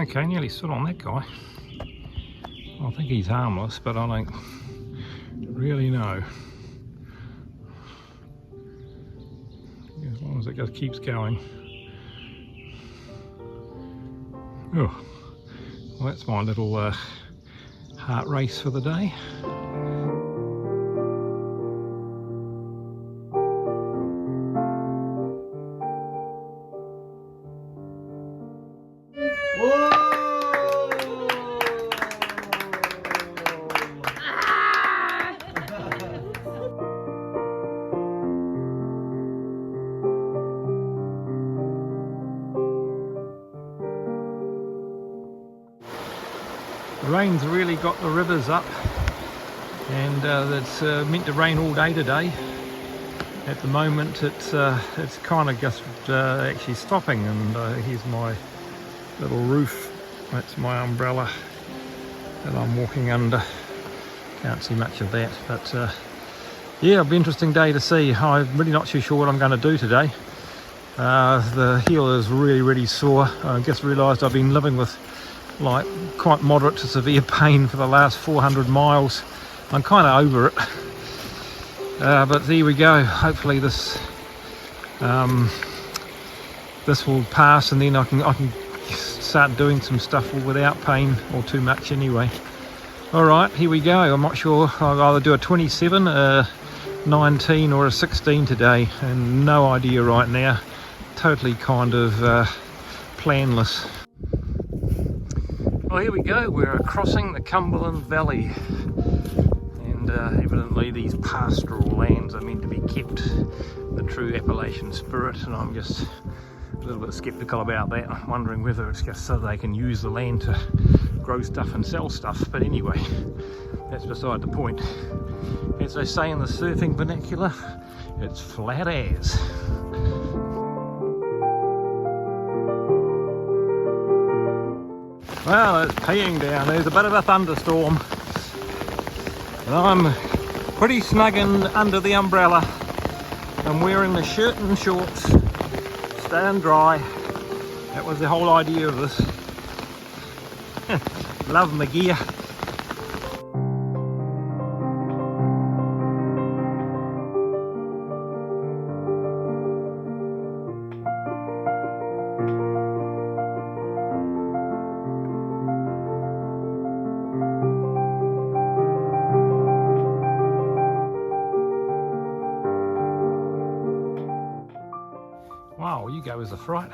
Okay, nearly stood on that guy. I think he's harmless, but I don't really know. As long as it just keeps going. Oh, well, that's my little heart race for the day. The rain's really got the rivers up, and it's meant to rain all day today. At the moment it's kind of just actually stopping, and here's my little roof. That's my umbrella that I'm walking under. Can't see much of that, but yeah, it'll be an interesting day to see. I'm really not too sure what I'm going to do today. The heel is really sore. I just realised I've been living with like quite moderate to severe pain for the last 400 miles. I'm kind of over it, but there we go. Hopefully this will pass, and then I can start doing some stuff without pain, or too much anyway. All right, here we go. I'm not sure. I'll either do a 27, a 19 or a 16 today, and no idea right now. Totally kind of planless. Well, here we go. We're crossing the Cumberland Valley, and evidently these pastoral lands are meant to be kept the true Appalachian spirit, and I'm just a little bit sceptical about that. I'm wondering whether it's just so they can use the land to grow stuff and sell stuff, but anyway, that's beside the point. As they say in the surfing vernacular, it's flat as. Well, it's peeing down. There's a bit of a thunderstorm, and I'm pretty snug in under the umbrella. I'm wearing the shirt and shorts, staying dry. That was the whole idea of this. Love my gear. Wow, you go as a fright.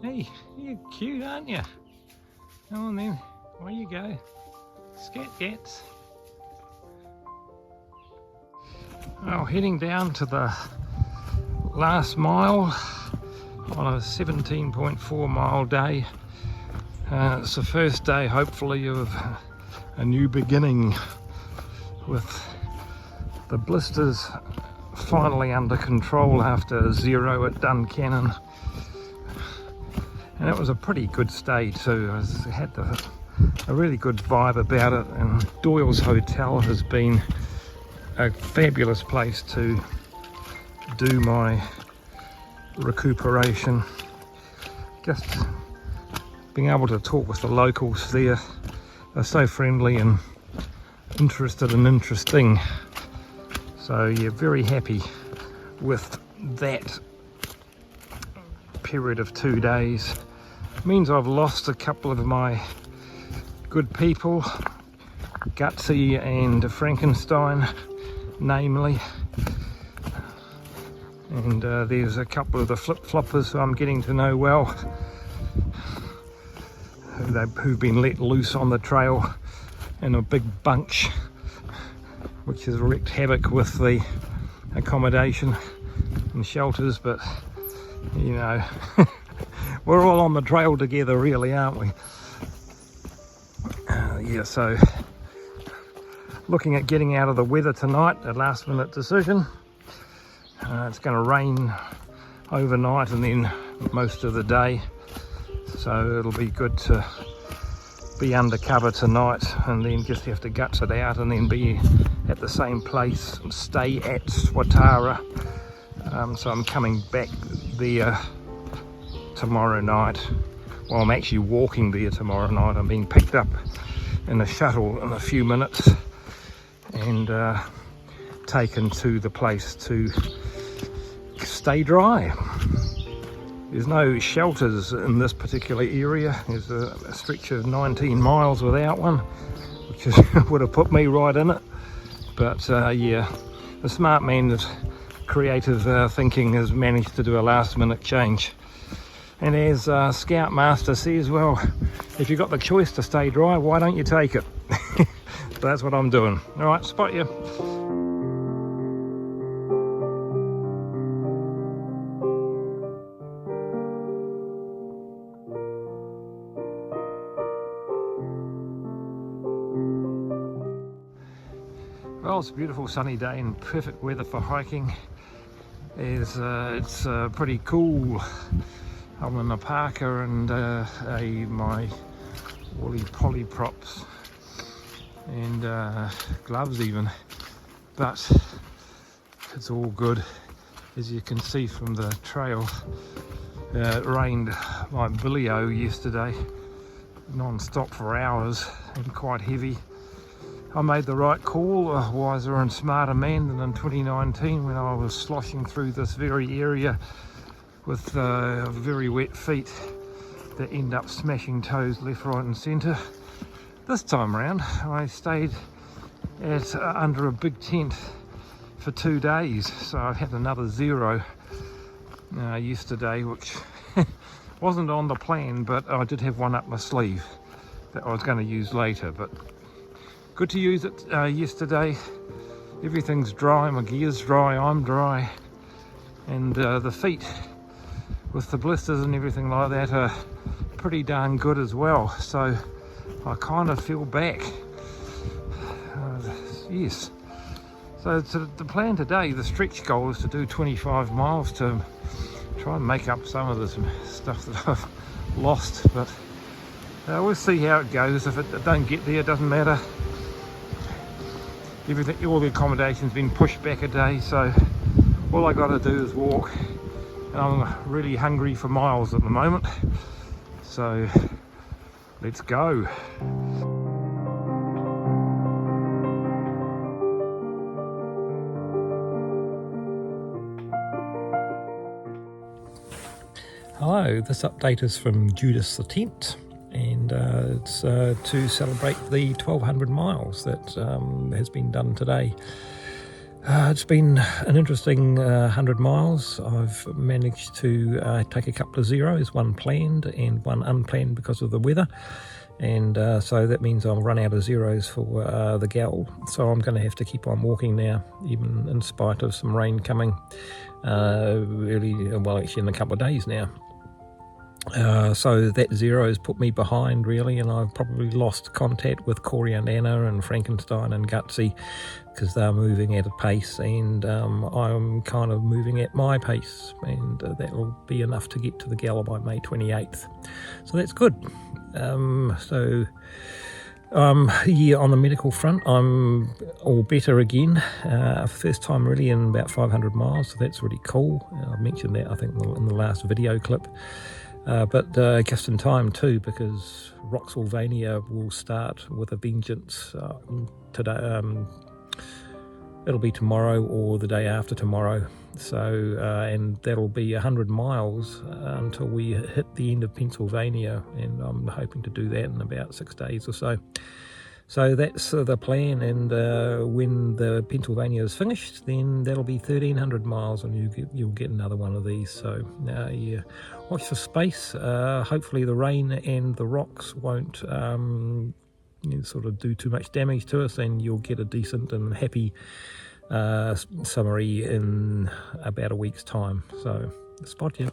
Hey, you're cute, aren't you? Come on then, away you go. Scat gats. Well, heading down to the last mile on a 17.4 mile day. It's the first day, hopefully, of a new beginning, with the blisters finally under control after 0 at Duncannon. And it was a pretty good stay too. It had a really good vibe about it, and Doyle's Hotel has been a fabulous place to do my recuperation. Just being able to talk with the locals there. They're so friendly and interested and interesting. So yeah, very happy with that period of 2 days. Means I've lost a couple of my good people, Gutsy and Frankenstein namely, and there's a couple of the flip-floppers who I'm getting to know well, who've been let loose on the trail in a big bunch, which has wreaked havoc with the accommodation and shelters. But you know, we're all on the trail together really, aren't we? Yeah, so looking at getting out of the weather tonight, a last minute decision. It's going to rain overnight and then most of the day, so it'll be good to be under cover tonight, and then just have to guts it out and then be at the same place and stay at Swatara. So I'm coming back there tomorrow night well, I'm actually walking there tomorrow night. I'm being picked up in a shuttle in a few minutes and taken to the place to stay dry. There's no shelters in this particular area. There's a stretch of 19 miles without one, which would have put me right in it. But yeah, the smart man with creative thinking has managed to do a last minute change. And as Scoutmaster says, well, if you've got the choice to stay dry, why don't you take it? So that's what I'm doing. All right, spot you. Well, it's a beautiful sunny day and perfect weather for hiking. It's pretty cool. I'm in a parka and my woolly polyprops and gloves even, but it's all good. As you can see from the trail, it rained like billy-o yesterday, non-stop for hours and quite heavy. I made the right call, a wiser and smarter man than in 2019 when I was sloshing through this very area with very wet feet that end up smashing toes left, right and centre. This time around I stayed at under a big tent for 2 days, so I had another zero yesterday, which wasn't on the plan, but I did have one up my sleeve that I was going to use later. But good to use it yesterday. Everything's dry, my gear's dry, I'm dry, and the feet with the blisters and everything like that are pretty darn good as well, so I kind of feel back. Yes, so the plan today, the stretch goal is to do 25 miles to try and make up some of this stuff that I've lost, but we'll see how it goes. If it don't get there, it doesn't matter. Everything, all the accommodation's been pushed back a day, so all I got to do is walk. And I'm really hungry for miles at the moment, so let's go. Hello, this update is from Judas the Tent, and it's to celebrate the 1200 miles that has been done today. It's been an interesting 100 miles. I've managed to take a couple of zeros, one planned and one unplanned because of the weather, and so that means I'll run out of zeros for the gal, so I'm going to have to keep on walking now, even in spite of some rain coming actually in a couple of days now. So that zero has put me behind really, and I've probably lost contact with Corey and Anna and Frankenstein and Gutsy because they're moving at a pace, and I'm kind of moving at my pace, and that'll be enough to get to the gala by May 28th, so that's good. Yeah, on the medical front, I'm all better again. First time really in about 500 miles, so that's really cool. I mentioned that I think in the last video clip. But just in time too, because Roxylvania will start with a vengeance today. It'll be tomorrow or the day after tomorrow. So and that'll be 100 miles until we hit the end of Pennsylvania, and I'm hoping to do that in about 6 days or so. So that's the plan, and when the Pennsylvania is finished, then that'll be 1300 miles, and you'll get another one of these. So yeah, watch the space. Hopefully the rain and the rocks won't sort of do too much damage to us, and you'll get a decent and happy summary in about a week's time. So spot you.